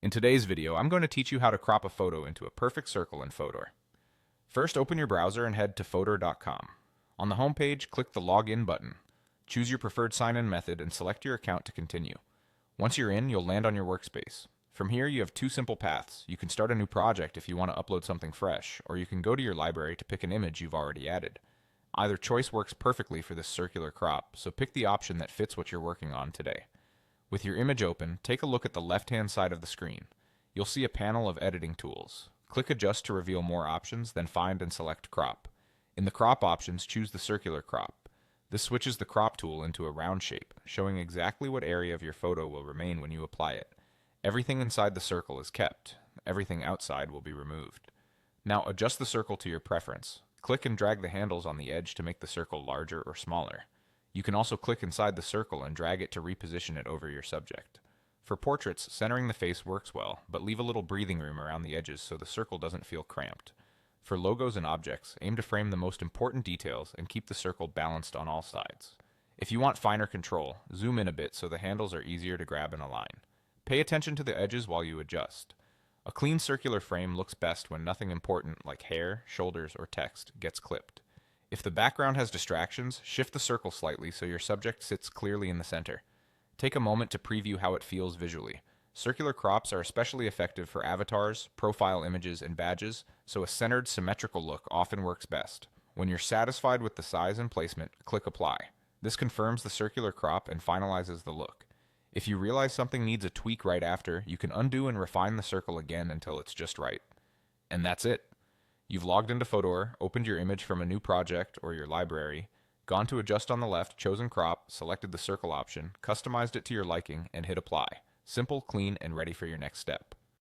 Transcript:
In today's video, I'm going to teach you how to crop a photo into a perfect circle in Fotor. First, open your browser and head to Fotor.com. On the home page, click the Login button. Choose your preferred sign-in method and select your account to continue. Once you're in, you'll land on your workspace. From here, you have two simple paths. You can start a new project if you want to upload something fresh, or you can go to your library to pick an image you've already added. Either choice works perfectly for this circular crop, so pick the option that fits what you're working on today. With your image open, take a look at the left-hand side of the screen. You'll see a panel of editing tools. Click Adjust to reveal more options, then find and select Crop. In the crop options, choose the circular crop. This switches the crop tool into a round shape, showing exactly what area of your photo will remain when you apply it. Everything inside the circle is kept. Everything outside will be removed. Now adjust the circle to your preference. Click and drag the handles on the edge to make the circle larger or smaller. You can also click inside the circle and drag it to reposition it over your subject. For portraits, centering the face works well, but leave a little breathing room around the edges so the circle doesn't feel cramped. For logos and objects, aim to frame the most important details and keep the circle balanced on all sides. If you want finer control, zoom in a bit so the handles are easier to grab and align. Pay attention to the edges while you adjust. A clean circular frame looks best when nothing important like hair, shoulders, or text gets clipped. If the background has distractions, shift the circle slightly so your subject sits clearly in the center. Take a moment to preview how it feels visually. Circular crops are especially effective for avatars, profile images, and badges, so a centered, symmetrical look often works best. When you're satisfied with the size and placement, click Apply. This confirms the circular crop and finalizes the look. If you realize something needs a tweak right after, you can undo and refine the circle again until it's just right. And that's it. You've logged into Fotor, opened your image from a new project or your library, gone to Adjust on the left, chosen Crop, selected the circle option, customized it to your liking, and hit Apply. Simple, clean, and ready for your next step.